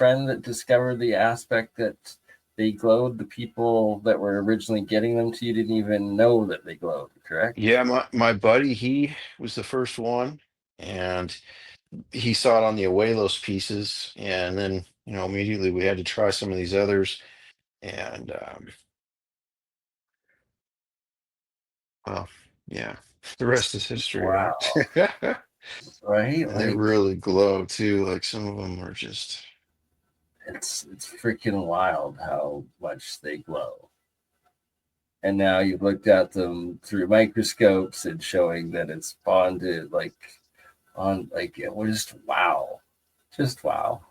friend that discovered the aspect that they glowed? The people that were originally getting them to you didn't even know that they glowed, correct? Yeah, my buddy, he was the first one, and he saw it on the Abuelos pieces, and then immediately we had to try some of these others, and well, yeah, the rest is history, right? Wow. Right? And they Like really glow too. Like some of them are just. it's freaking wild how much they glow. And now you've looked at them through microscopes and showing that it's bonded like on like it was just wow. Just wow.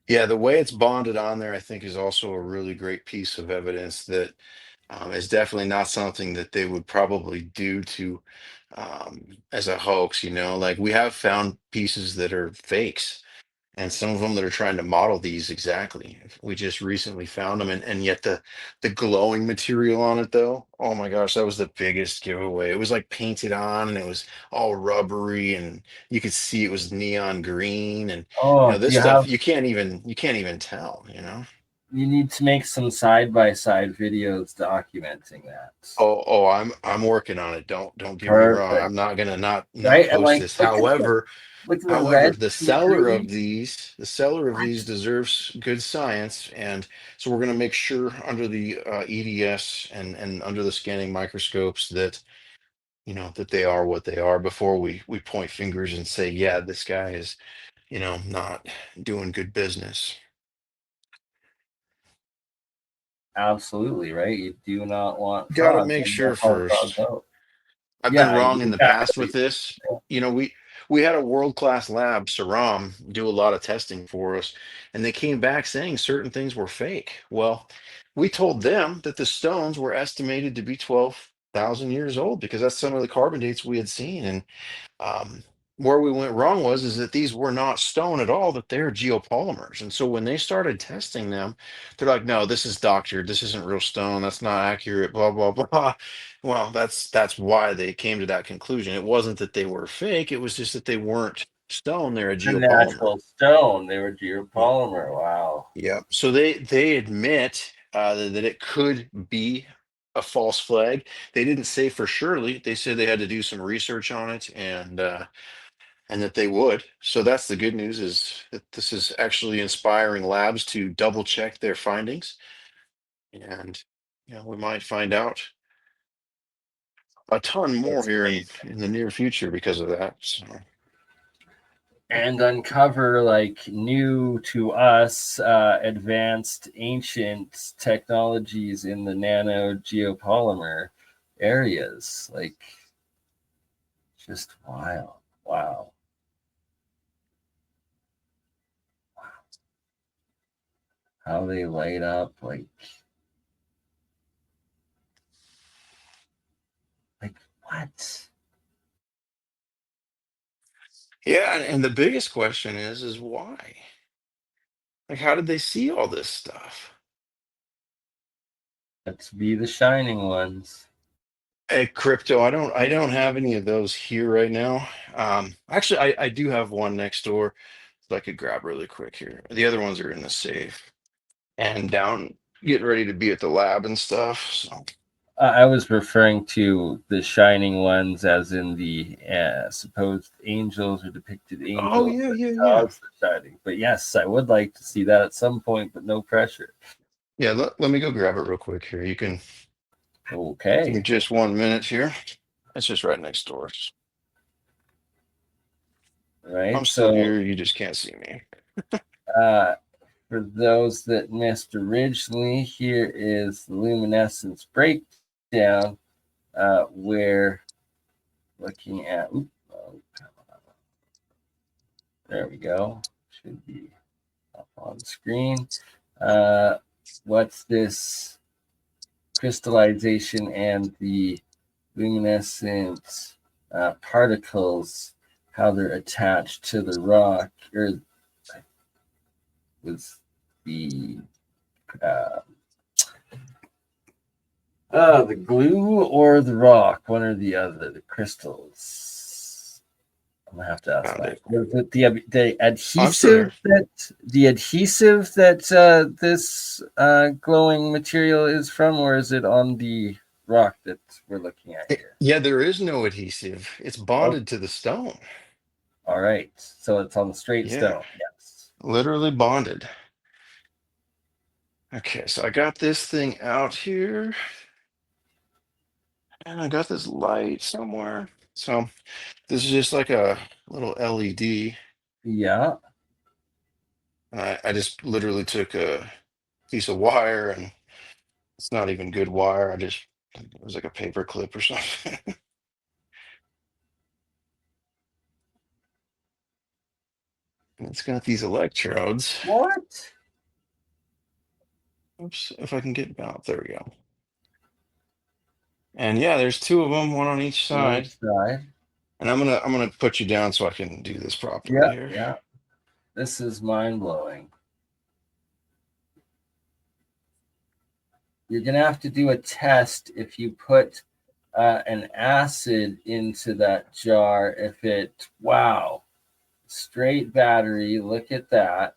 Yeah, the way it's bonded on there, I think, is also a really great piece of evidence that is definitely not something that they would probably do to as a hoax. Like we have found pieces that are fakes, and some of them that are trying to model these exactly. We just recently found them, and yet the glowing material on it, though, oh my gosh, that was the biggest giveaway. It was like painted on, and it was all rubbery, and you could see it was neon green, and Oh, do this you stuff have you can't even tell. you need to make some side by side videos documenting that. Oh, I'm working on it. Don't get me wrong. Perfect. I'm not gonna not Right? And post like this. However, look at the However, red the and the seller of green. these, the seller of these deserves good science, and so we're going to make sure under the EDS and under the scanning microscopes that that they are what they are before we point fingers and say, yeah, this guy is not doing good business. Absolutely, right? You do not want Got to frauds, make and sure that's how first. frauds out. I've been Yeah, wrong in the past with exactly. this. We had a world-class lab, Saram, do a lot of testing for us, and they came back saying certain things were fake. Well, we told them that the stones were estimated to be 12,000 years old because that's some of the carbon dates we had seen. And um, where we went wrong is that these were not stone at all, that they're geopolymers. And so when they started testing them, they're like, no, this is doctored. This isn't real stone. That's not accurate, blah, blah, blah. Well, that's why they came to that conclusion. It wasn't that they were fake. It was just that they weren't stone. They're a The geopolymer. natural stone, they were Yeah. geopolymer. Wow. Yeah. So they admit that it could be a false flag. They didn't say for surely. They said they had to do some research on it, and that they would. So that's the good news, is that this is actually inspiring labs to double check their findings, and we might find out a ton more That's here in amazing. the near future because of that. So And uncover like new to us advanced ancient technologies in the nano geopolymer areas. Like just wild. Wow. How they light up like what? yeah, and the biggest question is why? Like, how did they see all this stuff? Let's be the shining ones. Hey, crypto, I don't have any of those here right now. Actually, I do have one next door that I could grab really quick here. The other ones are in the safe and down, getting ready to be at the lab and stuff. So. I was referring to the shining ones as in the supposed angels or depicted Oh angels yeah, that yeah, yeah. cause the shining. But yes, I would like to see that at some point, but no pressure. Yeah, let me go grab it real quick here. You can give me Okay. just 1 minute here. It's just right next door. Right. I'm still So here. You just can't see me. uh, for those that missed originally, here is the luminescence breakdown where looking at, oh, there we go. Should be up on the screen. Uh, what's this crystallization and the luminescent particles, how they're attached to the rock, or with the uh, the glue or the rock, one or the other, the crystals. I'm gonna have to ask Found Mike. it. The Oh, I'm still adhesive here. that this glowing material is from, or is it on the rock that we're looking at here? Yeah, there is no adhesive. It's Oh, bonded to the stone. all right. So it's on the straight Yeah, stone. Yes. literally bonded. Okay, so I got this thing out here, and I got this light somewhere. So this is just like a little LED. Yeah. I just literally took a piece of wire, and it's not even good wire. It was like a paper clip or something. And it's got these electrodes. What? Oops, if I can get about, there we go. And yeah, there's two of them, one on each On side. each side. And I'm gonna put you down so I can do this properly Yeah. here. Yeah. This is mind blowing. You're gonna have to do a test if you put an acid into that jar. If it, wow, straight battery, look at that.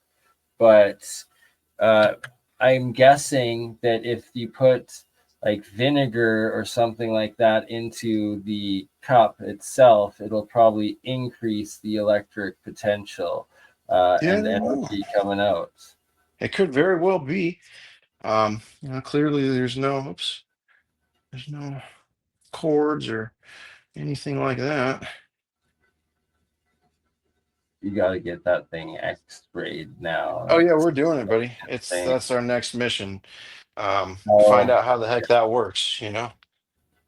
But uh, I'm guessing that if you put like vinegar or something like that into the cup itself, it'll probably increase the electric potential Yeah, I and don't know. energy coming out. It could very well be. Clearly there's no cords or anything like that. You got to get that thing x-rayed now. Oh yeah, That's we're doing it, buddy. It's insane. That's our next mission. Find Oh, out how the heck that works, you know?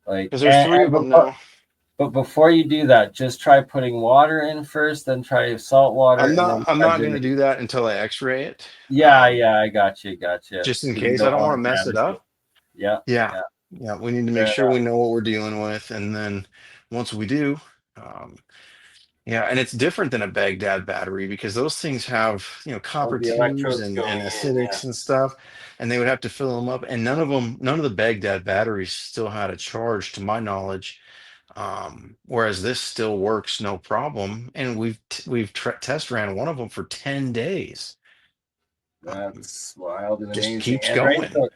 like, Because there's three of them now. but before you do that, just try putting water in first, then try salt water, and then I'm try not gonna vinegar. do that until I X-ray it. Yeah, yeah, I got you. Just in Because you case. I don't don't want want to to mess it damage it. up. Yeah, Yeah. yeah, Yeah. We need to make fair sure we enough. know what we're dealing with. And then once we do, um, yeah, and it's different than a Baghdad battery because those things have, Oh, copper the tubes electrodes and going in. Yeah, acidics and stuff, and they would have to fill them up. And none of the Baghdad batteries still had a charge, to my knowledge. Whereas this still works no problem. And we've test ran one of them for 10 days. Um, that's wild and just amazing. keeps And right, going. so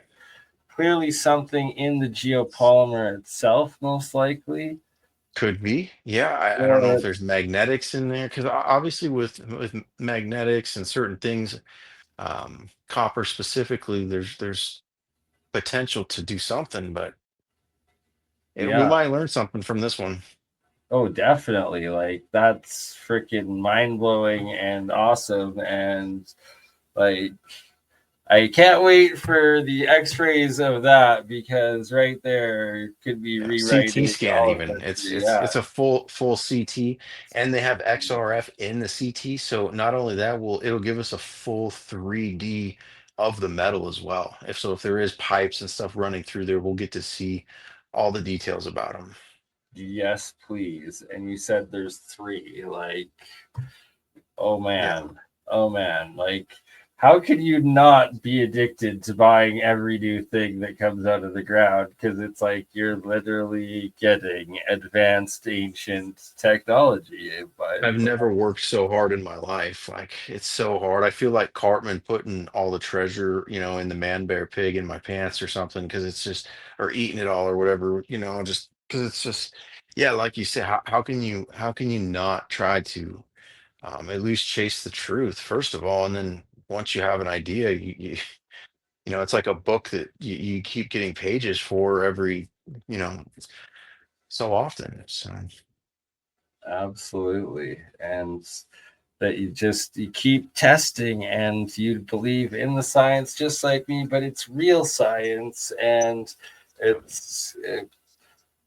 clearly something in the geopolymer itself, most likely. Could be. Yeah, I don't know Yeah, if there's magnetics in there because obviously with magnetics and certain things, copper specifically, there's potential to do something, but we yeah. might learn something from this one. Oh, definitely. Like that's freaking mind blowing and awesome. And like I can't wait for the X-rays of that because right there could be Yeah, CT rewriting scan all of even. It's history. it's Yeah, it's a full CT, and they have XRF in the CT. So not only that, it'll give us a full 3D of the metal as well. If there is pipes and stuff running through there, we'll get to see all the details about them. yes, please. And you said there's three. Like, oh Yeah. man, oh man. Like, how can you not be addicted to buying every new thing that comes out of the ground? Because it's like you're literally getting advanced ancient technology. But I've never worked so hard in my life. Like it's so hard. I feel like Cartman putting all the treasure, in the man bear pig in my pants or something because it's just or eating it all or whatever, just because it's just yeah, like you said, how can you not try to at least chase the truth first of all, and then once you have an idea, it's like a book that you keep getting pages for every, you know, so often. So absolutely. And that you keep testing and you believe in the science just like me, but it's real science and it's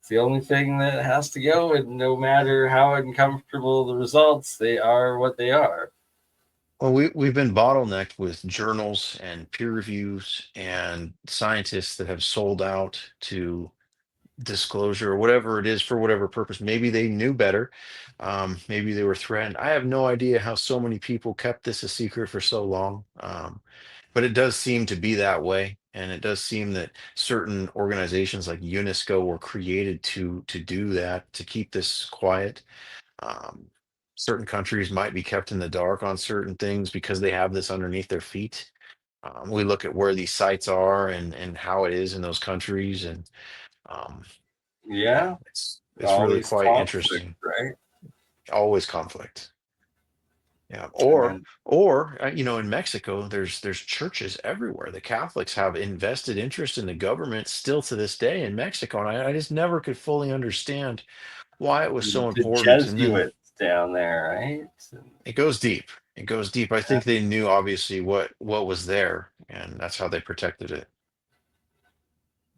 the only thing that has to go. And no matter how uncomfortable the results, they are what they are. well, we've been bottlenecked with journals and peer reviews and scientists that have sold out to disclosure or whatever it is for whatever purpose. Maybe they knew better. Maybe they were threatened. I have no idea how so many people kept this a secret for so long. But it does seem to be that way. And it does seem that certain organizations like UNESCO were created to do that, to keep this quiet. Um, certain countries might be kept in the dark on certain things because they have this underneath their feet. We look at where these sites are and how it is in those countries, and um, yeah, Yeah, it's really always quite conflict, interesting. right? Always conflict. Yeah, And or in Mexico, there's churches everywhere. The Catholics have invested interest in the government still to this day in Mexico, and I just never could fully understand why it was so the important. And then Jesuits down there, right? it goes deep. It goes deep. I think they knew obviously what was there, and that's how they protected it.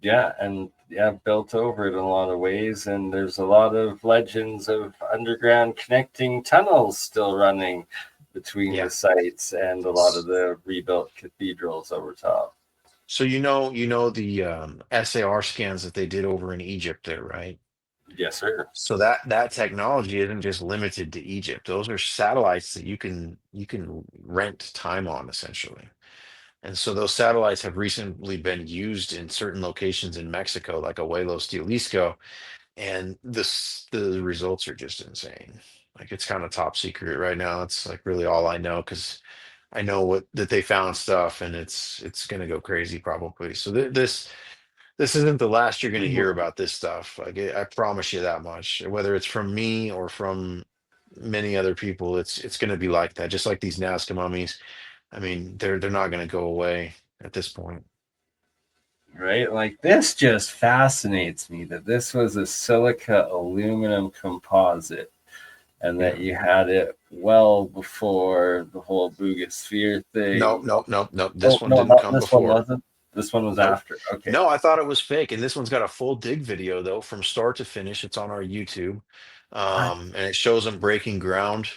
Yeah, and yeah, built over it in a lot of ways. And there's a lot of legends of underground connecting tunnels still running between Yeah. the sites and a lot of the rebuilt cathedrals over top. So the SAR scans that they did over in Egypt there, right? Yes, sir. So that technology isn't just limited to Egypt. Those are satellites that you can rent time on essentially. And so those satellites have recently been used in certain locations in Mexico, like Abuelo Jalisco, and the results are just insane. Like it's kind of top secret right now. It's like really all I know because I know what that they found stuff, and it's gonna go crazy probably. So this isn't the last you're gonna hear about this stuff. Like I promise you that much. Whether it's from me or from many other people, it's gonna be like that. Just like these Nazca mummies. I mean, they're not gonna go away at this point. Right? Like this just fascinates me that this was a silica aluminum composite and that Yeah. you had it well before the whole Boogosphere No, thing. no, no, no. Oh This one no, didn't not come this one before. wasn't. This one was Nope. after. Okay. No, I thought it was fake. And this one's got a full dig video though, from start to finish. It's on our YouTube. What? And it shows them breaking ground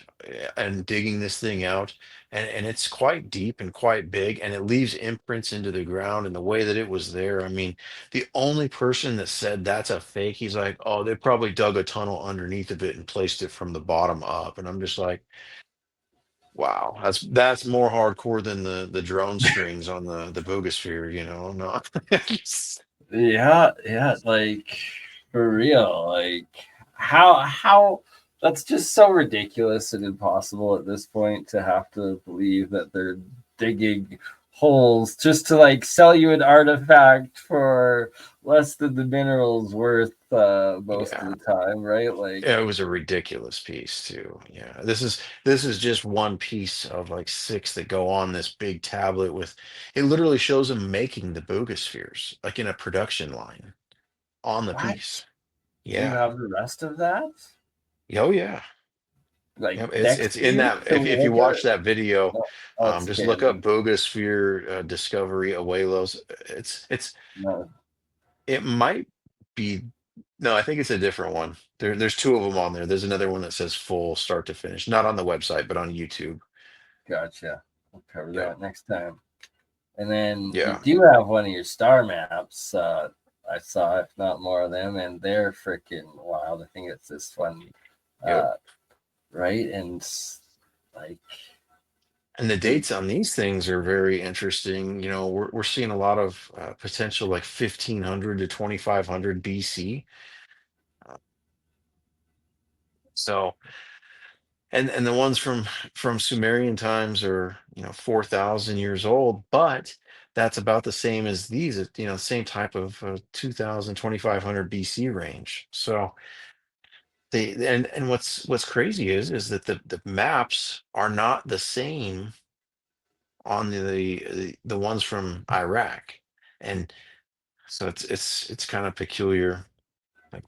and digging this thing out. And it's quite deep and quite big, and it leaves imprints into the ground and the way that it was there. I mean, the only person that said that's a fake, he's like, oh, they probably dug a tunnel underneath of it and placed it from the bottom up. And I'm just like, wow, that's more hardcore than the drone strings on the Bogosphere, No, Yeah, yeah, like for real. Like how that's just so ridiculous and impossible at this point to have to believe that they're digging holes just to like sell you an artifact for less than the mineral's worth most of yeah, the time, right? Like it was a ridiculous piece too. Yeah, this is just one piece of like six that go on this big tablet with. It literally shows them making the Bogospheres like in a production line on the what? piece. Do you Yeah. have the rest of that? Oh yeah. Like Yep, it's next it's to in you that. to If you look at watch it? that video, No. Oh, it's just look up canon. Bogosphere Discovery Abuelos. It's No, It might be. No, I think it's a different one. There's two of them on there. There's another one that says full start to finish, not on the website, but on YouTube. gotcha. We'll cover Yeah, that next time. And then you yeah, do have one of your star maps. I saw, if not more of them, and they're freaking wild. I think it's this one, yep. uh, right? And like, And the dude, dates on these things are very interesting. We're seeing a lot of potential like 1500 to 2500 BC. Uh, So, and the ones from Sumerian times are 4000 years old, but that's about the same as these. Same type of 2000 BC range. So and what's crazy is that the maps are not the same on the ones from Iraq, and so it's kind of peculiar, like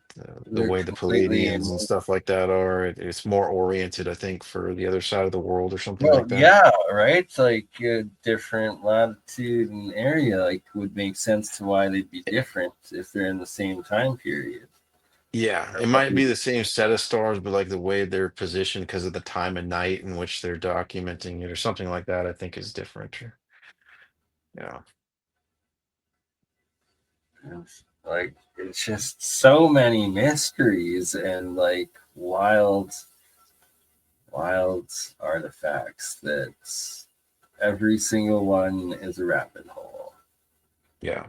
the they're way the completely Palladians in. and stuff like that are. It's more oriented, I think, for the other side of the world or something Well, like that. yeah, right. It's like a different latitude and area, like would make sense to why they'd be different if they're in the same time period. Yeah, it might be the same set of stars, but like the way they're positioned because of the time of night in which they're documenting it or something like that, I think is different. Yeah. Like it's just so many mysteries and like wild artifacts that every single one is a rabbit hole. Yeah.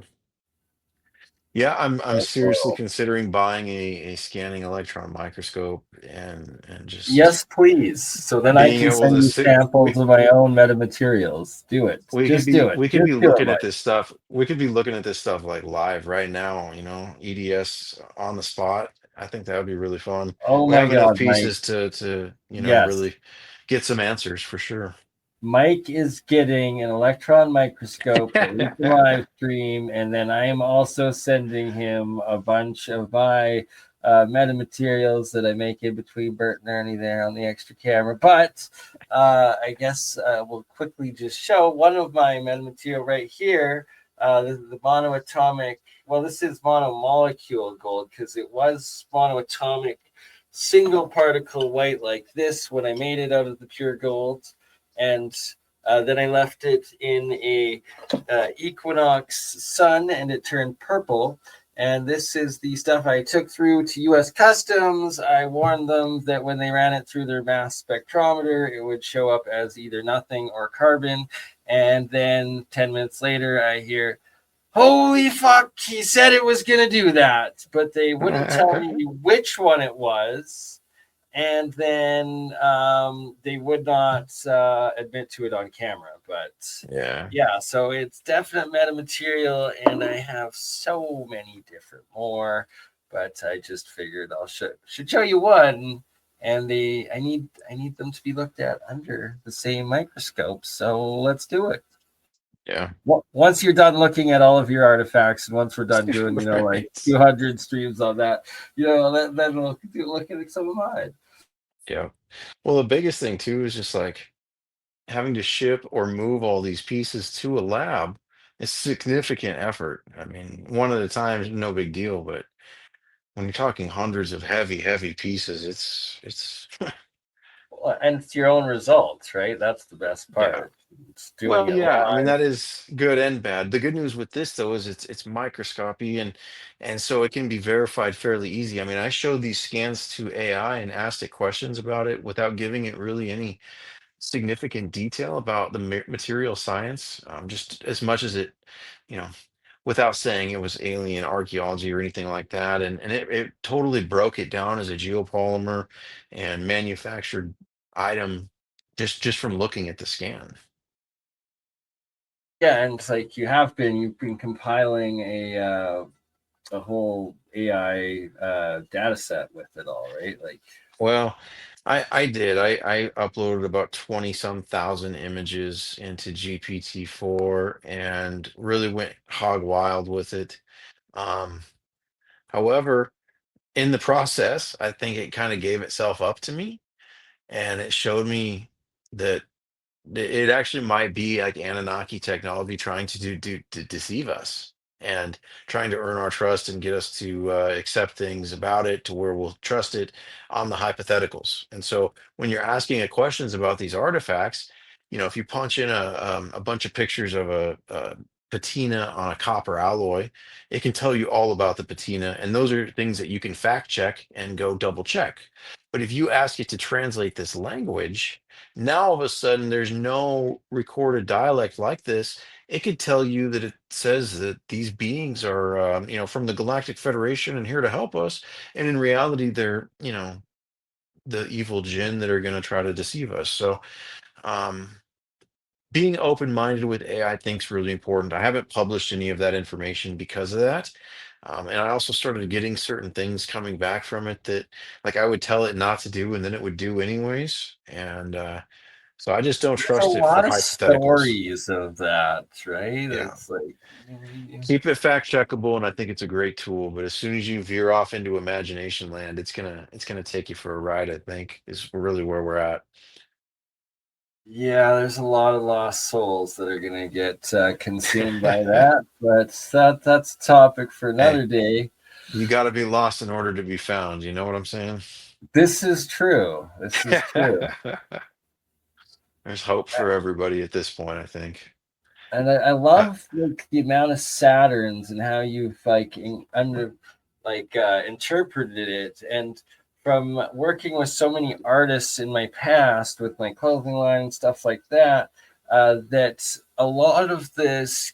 Yeah, I'm seriously World. considering buying a scanning electron microscope and just Yes, please. So then I being can able send to you sit. samples of my own metamaterials. Do it. Just do it. We could Just be do it, looking at Mike. this stuff. We could be looking at this stuff like live right now, EDS on the spot. I think that would be really fun. Oh We my have enough God, Mike. pieces to Yes. really get some answers for sure. Mike is getting an electron microscope that we can live stream, and then I am also sending him a bunch of my metamaterials that I make in between Bert and Ernie there on the extra camera. But I guess we'll quickly just show one of my metamaterial right here. The monoatomic. Well, this is monomolecule gold because it was monoatomic single particle white like this when I made it out of the pure gold, and then I left it in a equinox sun, and it turned purple. And this is the stuff I took through to U.S. Customs. I warned them that when they ran it through their mass spectrometer, it would show up as either nothing or carbon. And then 10 minutes later, I hear, "Holy fuck, he said it was going to do that." But they wouldn't tell me which one it was, and then they would not admit to it on camera. But Yeah, yeah, so it's definite metamaterial, and I have so many different more. But I just figured I should show you one, and I need them to be looked at under the same microscope. So let's do it. yeah. Once you're done looking at all of your artifacts, and once we're done doing, like Right. 200 streams on that, then we'll look at some of mine. Yeah. Well, the biggest thing too is just like having to ship or move all these pieces to a lab is significant effort. I mean, one at a time is no big deal, but when you're talking hundreds of heavy pieces, it's Well, and it's your own results, right? That's the best yeah. part. It's doing Well, it yeah, I mean live. that is good and bad. The good news with this though is it's microscopy and so it can be verified fairly easy. I mean, I showed these scans to AI and asked it questions about it without giving it really any significant detail about the material science, just as much as it, you know, without saying it was alien archaeology or anything like that. And it totally broke it down as a geopolymer and manufactured item just from looking at the scan. Yeah, and it's like you've been compiling a whole AI data set with it all, right? Like, Well, I did. I uploaded about 20 some thousand images into GPT-4 and really went hog wild with it. Um, However, in the process, I think it kind of gave itself up to me and it showed me that it actually might be like Anunnaki technology trying to deceive us and trying to earn our trust and get us to accept things about it to where we'll trust it on the hypotheticals. And so when you're asking it questions about these artifacts, if you punch in a bunch of pictures of a patina on a copper alloy, it can tell you all about the patina. And those are things that you can fact check and go double check. But if you ask it to translate this language, now all of a sudden there's no recorded dialect like this. It could tell you that it says that these beings are from the Galactic Federation and here to help us, and in reality they're the evil jinn that are going to try to deceive us. So um being open-minded with AI, I think is really important. I haven't published any of that information because of that. And I also started getting certain things coming back from it that like I would tell it not to do and then it would do anyways. And so I just don't there's a trust it for lot of hypotheticals. stories of that, right? Yeah. It's like, yeah. Keep it fact checkable, and I think it's a great tool. But as soon as you veer off into imagination land, it's gonna take you for a ride, I think, is really where we're at. Yeah, there's a lot of lost souls that are going to get consumed by that, but that's a topic for Hey, another day. you gotta be lost in order to be found. You know what I'm saying? This is true. This is true. There's hope for everybody at this point, I think. And I Uh, love like the amount of Saturns and how you've interpreted it. And from working with so many artists in my past with my clothing line and stuff like that, that a lot of this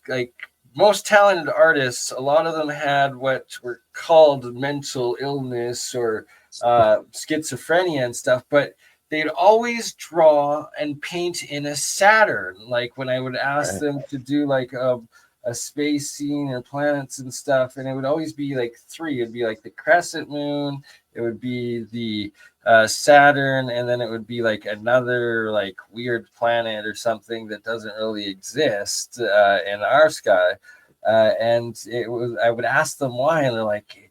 most talented artists, a lot of them had what were called mental illness or schizophrenia and stuff, but they'd always draw and paint in a Saturn. Like when I would ask them to do like a space scene or planets and stuff, and it would always be like three. It'd be like the crescent moon, it would be the Saturn, and then it would be like another like weird planet or something that doesn't really exist in our sky. And it was, I would ask them why, and they're like,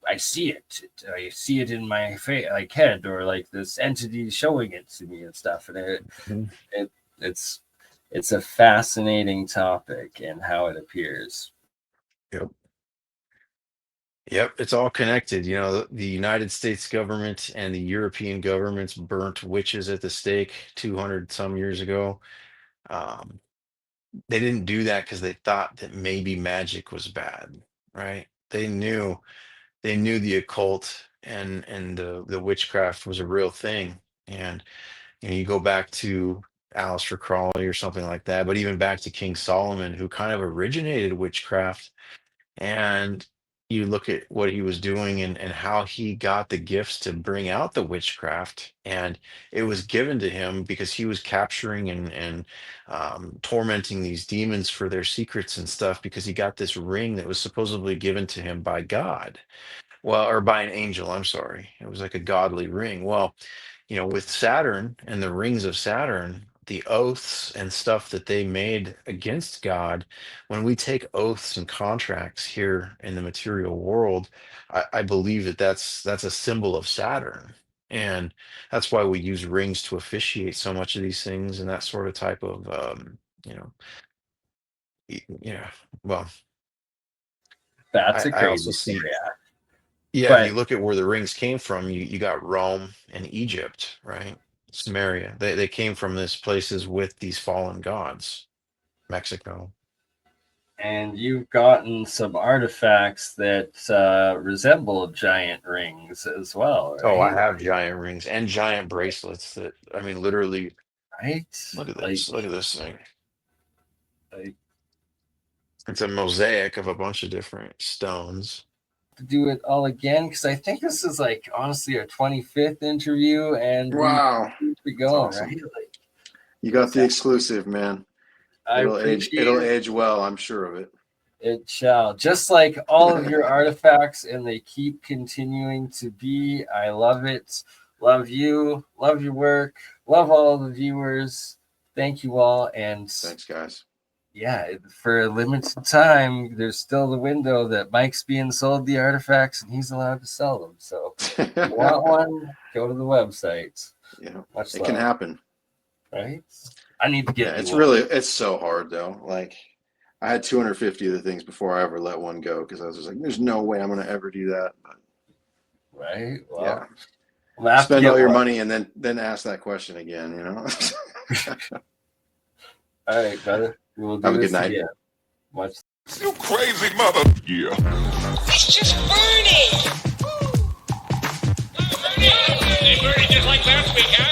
I see it. I see it in my like head, or like this entity showing it to me and stuff. And it's a fascinating topic and how it appears. Yep, it's all connected. You know, the United States government and the European governments burnt witches at the stake 200 some years ago. They didn't do that because they thought that maybe magic was bad, right? They knew the occult and the witchcraft was a real thing. And you go back to Aleister Crowley or something like that, but even back to King Solomon, who kind of originated witchcraft. And you look at what he was doing and how he got the gifts to bring out the witchcraft, and it was given to him because he was capturing and tormenting these demons for their secrets and stuff, because he got this ring that was supposedly given to him by God. Well, or by an angel, I'm sorry. It was like a godly ring. Well, with Saturn and the rings of Saturn, the oaths and stuff that they made against God, when we take oaths and contracts here in the material world, I believe that that's a symbol of Saturn. And that's why we use rings to officiate so much of these things and that sort of type of, yeah. Well, That's I, a I also crazy see. story. Yeah, and you But look at where the rings came from, you got Rome and Egypt, right? Samaria. They came from these places with these fallen gods. Mexico. and you've gotten some artifacts that resemble giant rings as well, Oh, I right? have giant rings and giant bracelets that, I mean, literally, Right? look at Like, this. Look at this thing. like It's a mosaic of a bunch of different stones. to do it all again, because I think this is like honestly our 25th interview, and we Wow, keep it that's going, awesome. right? Like, You got the exclusive, man. I It'll age. appreciate It'll it. age well. I'm sure of it. It shall. Just like all of your artifacts, and they keep continuing to be. I love it. Love you. Love your work. Love all the viewers. Thank you all. And Thanks, guys. yeah, for a limited time, there's still the window that Mike's being sold the artifacts and he's allowed to sell them. So if you want one, go to the website. Yeah, Much it love, can happen. right? I need to get Yeah, you one. it's so hard though. Like I had 250 of the things before I ever let one go because I was just like, there's no way I'm gonna ever do that. But Right? Well, yeah, I'm gonna have to spend get all your one. money and then ask that question again. All right, brother. We will do Have a this good night. again. Much. You crazy mother. Yeah. It's just Bernie! Bernie just like last week, huh?